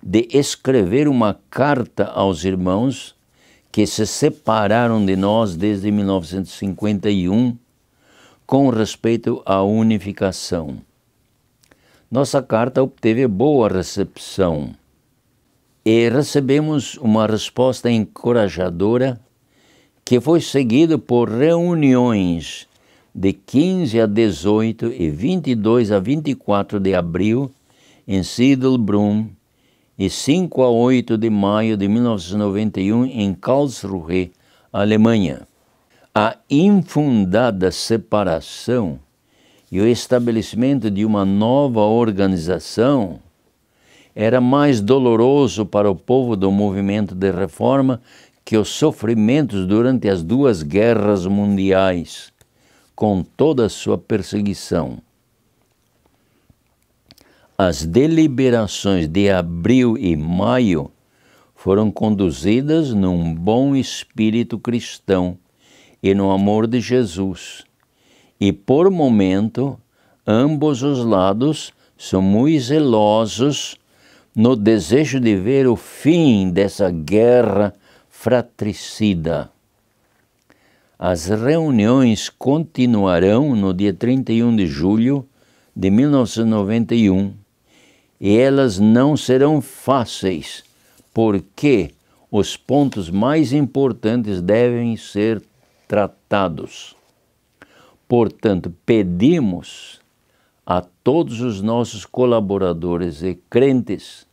de escrever uma carta aos irmãos que se separaram de nós desde 1951 com respeito à unificação. Nossa carta obteve boa recepção e recebemos uma resposta encorajadora que foi seguida por reuniões de 15 a 18 e 22 a 24 de abril em Siedelbrunn e 5 a 8 de maio de 1991 em Karlsruhe, Alemanha. A infundada separação e o estabelecimento de uma nova organização era mais doloroso para o povo do movimento de reforma que os sofrimentos durante as duas guerras mundiais, com toda a sua perseguição. As deliberações de abril e maio foram conduzidas num bom espírito cristão e no amor de Jesus. E, por momento, ambos os lados são muito zelosos no desejo de ver o fim dessa guerra fratricida. As reuniões continuarão no dia 31 de julho de 1991 e elas não serão fáceis, porque os pontos mais importantes devem ser tratados. Portanto, pedimos a todos os nossos colaboradores e crentes,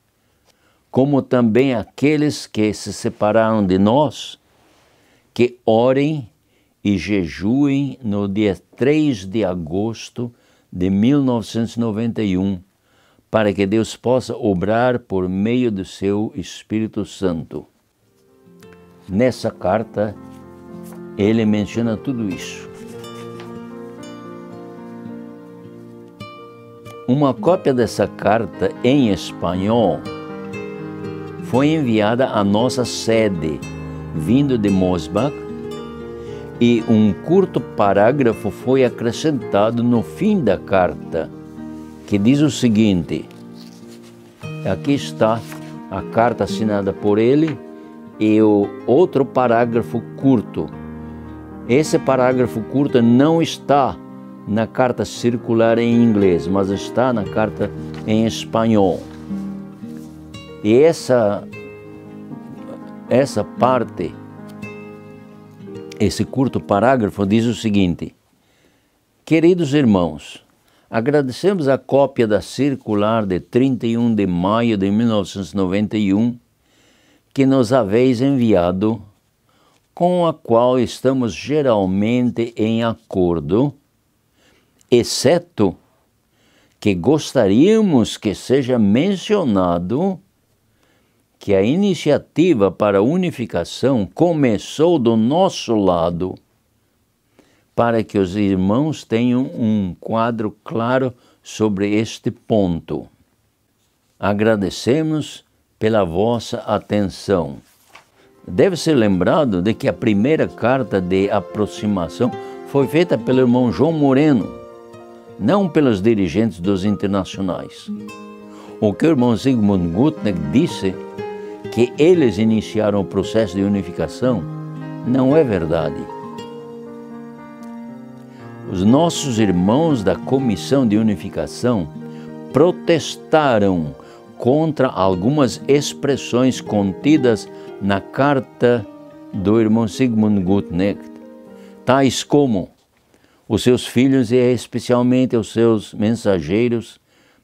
como também aqueles que se separaram de nós, que orem e jejuem no dia 3 de agosto de 1991, para que Deus possa obrar por meio do seu Espírito Santo. Nessa carta, ele menciona tudo isso. Uma cópia dessa carta em espanhol foi enviada à nossa sede, vindo de Mosbach, e um curto parágrafo foi acrescentado no fim da carta, que diz o seguinte: aqui está a carta assinada por ele e o outro parágrafo curto. Esse parágrafo curto não está na carta circular em inglês, mas está na carta em espanhol. E essa parte, esse curto parágrafo diz o seguinte: queridos irmãos, agradecemos a cópia da circular de 31 de maio de 1991 que nos haveis enviado, com a qual estamos geralmente em acordo, exceto que gostaríamos que seja mencionado que a iniciativa para a unificação começou do nosso lado, para que os irmãos tenham um quadro claro sobre este ponto. Agradecemos pela vossa atenção. Deve ser lembrado de que a primeira carta de aproximação foi feita pelo irmão João Moreno, não pelos dirigentes dos internacionais. O que o irmão Zygmunt Gutnecht disse, que eles iniciaram o processo de unificação, não é verdade. Os nossos irmãos da Comissão de Unificação protestaram contra algumas expressões contidas na carta do irmão Zygmunt Gutnecht, tais como: os seus filhos e especialmente os seus mensageiros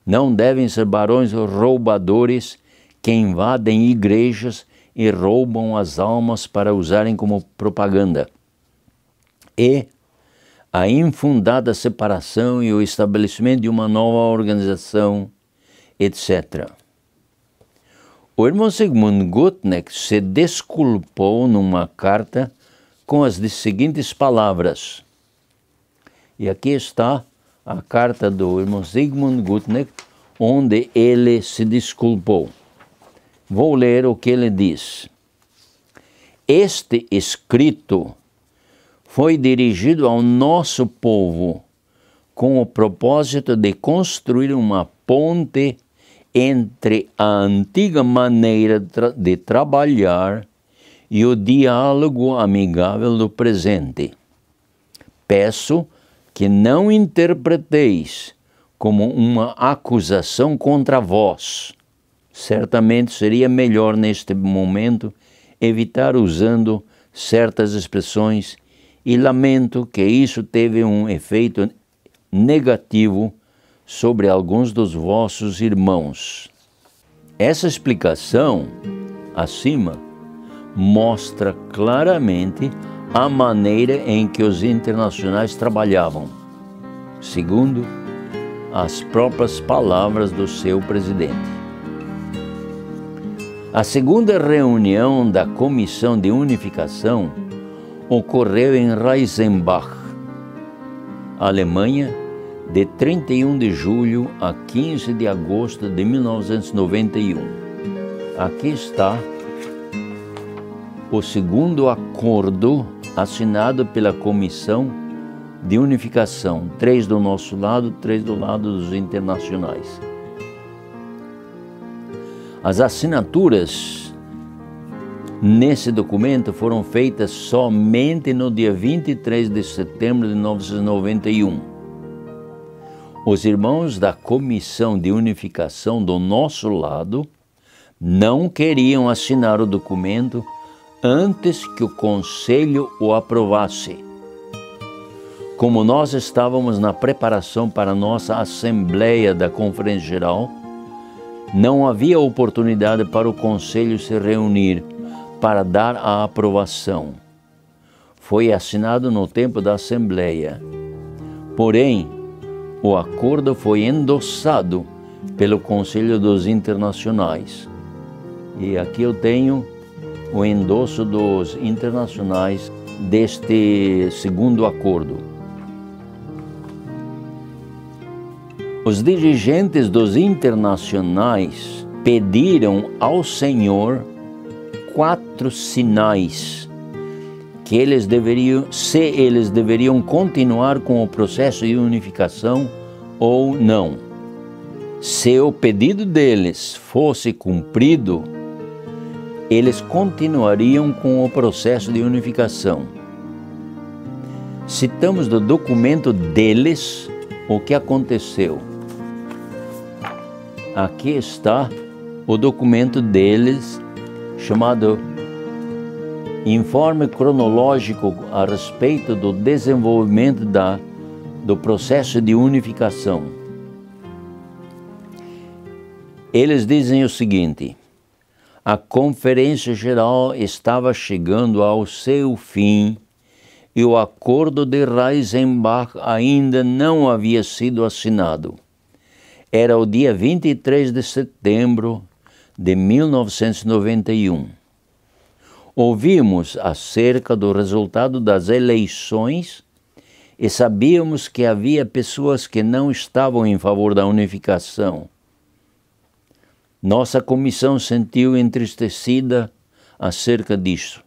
não devem ser barões roubadores que invadem igrejas e roubam as almas para usarem como propaganda. E a infundada separação e o estabelecimento de uma nova organização, etc. O irmão Zygmunt Gutnecht se desculpou numa carta com as seguintes palavras. E aqui está a carta do irmão Zygmunt Gutnecht, onde ele se desculpou. Vou ler o que ele diz. Este escrito foi dirigido ao nosso povo com o propósito de construir uma ponte entre a antiga maneira de trabalhar e o diálogo amigável do presente. Peço que não interpreteis como uma acusação contra vós. Certamente seria melhor neste momento evitar usando certas expressões e lamento que isso teve um efeito negativo sobre alguns dos vossos irmãos. Essa explicação acima mostra claramente a maneira em que os internacionais trabalhavam, segundo as próprias palavras do seu presidente. A segunda reunião da Comissão de Unificação ocorreu em Reisenbach, Alemanha, de 31 de julho a 15 de agosto de 1991. Aqui está o segundo acordo assinado pela Comissão de Unificação, 3 do nosso lado, 3 do lado dos internacionais. As assinaturas nesse documento foram feitas somente no dia 23 de setembro de 1991. Os irmãos da Comissão de Unificação do nosso lado não queriam assinar o documento antes que o Conselho o aprovasse. Como nós estávamos na preparação para a nossa Assembleia da Conferência Geral, não havia oportunidade para o Conselho se reunir para dar a aprovação. Foi assinado no tempo da Assembleia. Porém, o acordo foi endossado pelo Conselho dos Internacionais. E aqui eu tenho o endosso dos internacionais deste segundo acordo. Os dirigentes dos internacionais pediram ao Senhor 4 sinais que eles deveriam continuar com o processo de unificação ou não. Se o pedido deles fosse cumprido, eles continuariam com o processo de unificação. Citamos do documento deles o que aconteceu. Aqui está o documento deles, chamado Informe Cronológico a respeito do desenvolvimento do processo de unificação. Eles dizem o seguinte: a Conferência Geral estava chegando ao seu fim e o Acordo de Reisenbach ainda não havia sido assinado. Era o dia 23 de setembro de 1991. Ouvimos acerca do resultado das eleições e sabíamos que havia pessoas que não estavam em favor da unificação. Nossa comissão sentiu entristecida acerca disso.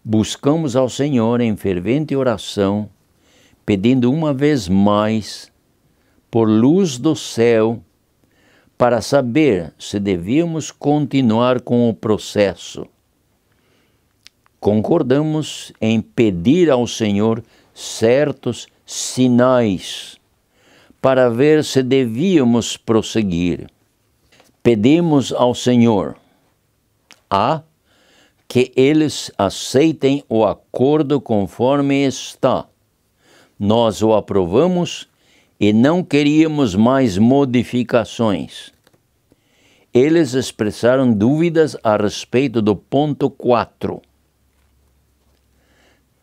Buscamos ao Senhor em fervente oração, pedindo uma vez mais, por luz do céu, para saber se devíamos continuar com o processo. Concordamos em pedir ao Senhor certos sinais para ver se devíamos prosseguir. Pedimos ao Senhor que eles aceitem o acordo conforme está. Nós o aprovamos e não queríamos mais modificações. Eles expressaram dúvidas a respeito do ponto 4.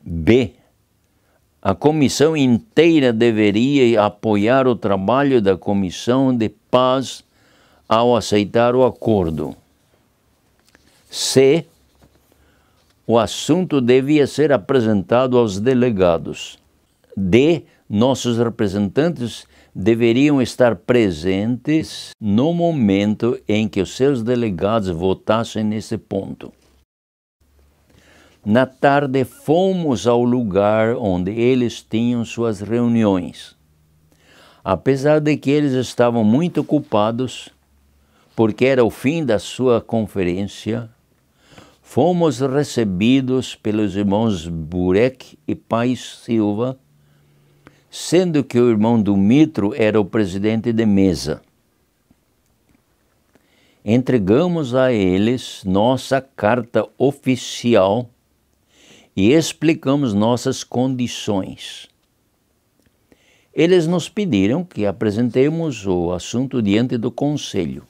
B. A comissão inteira deveria apoiar o trabalho da Comissão de Paz ao aceitar o acordo. C. O assunto devia ser apresentado aos delegados. D. Nossos representantes deveriam estar presentes no momento em que os seus delegados votassem nesse ponto. Na tarde, fomos ao lugar onde eles tinham suas reuniões. Apesar de que eles estavam muito ocupados, porque era o fim da sua conferência, fomos recebidos pelos irmãos Burek e Pais Silva, sendo que o irmão Dumitro era o presidente de mesa. Entregamos a eles nossa carta oficial e explicamos nossas condições. Eles nos pediram que apresentemos o assunto diante do conselho.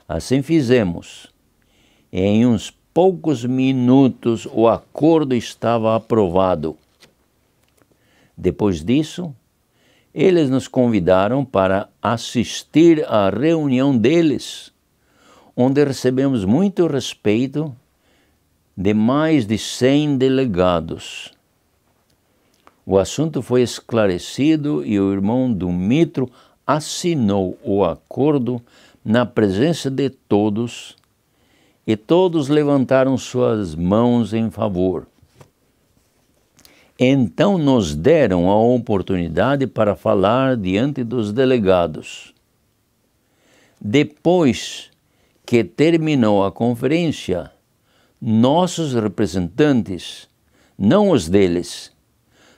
Assim fizemos. Em uns poucos minutos o acordo estava aprovado. Depois disso, eles nos convidaram para assistir à reunião deles, onde recebemos muito respeito de mais de 100 delegados. O assunto foi esclarecido e o irmão Dumitro assinou o acordo na presença de todos, e todos levantaram suas mãos em favor. Então nos deram a oportunidade para falar diante dos delegados. Depois que terminou a conferência, nossos representantes, não os deles,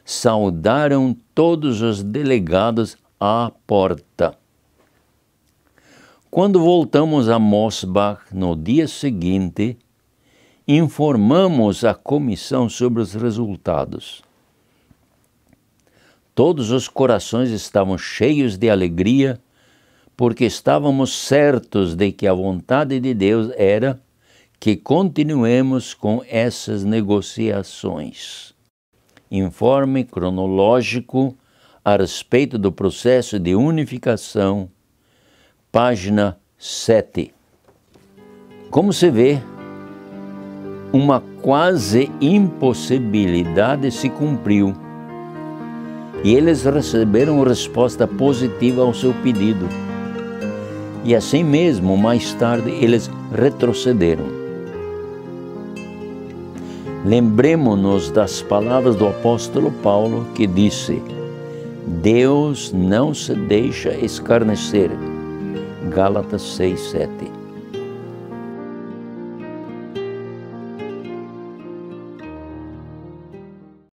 saudaram todos os delegados à porta. Quando voltamos a Mosbach no dia seguinte, informamos a comissão sobre os resultados. Todos os corações estavam cheios de alegria, porque estávamos certos de que a vontade de Deus era que continuemos com essas negociações. Informe cronológico a respeito do processo de unificação, página 7. Como se vê, uma quase impossibilidade se cumpriu e eles receberam resposta positiva ao seu pedido. E assim mesmo, mais tarde, eles retrocederam. Lembremos-nos das palavras do apóstolo Paulo, que disse: Deus não se deixa escarnecer. Gálatas 6:7.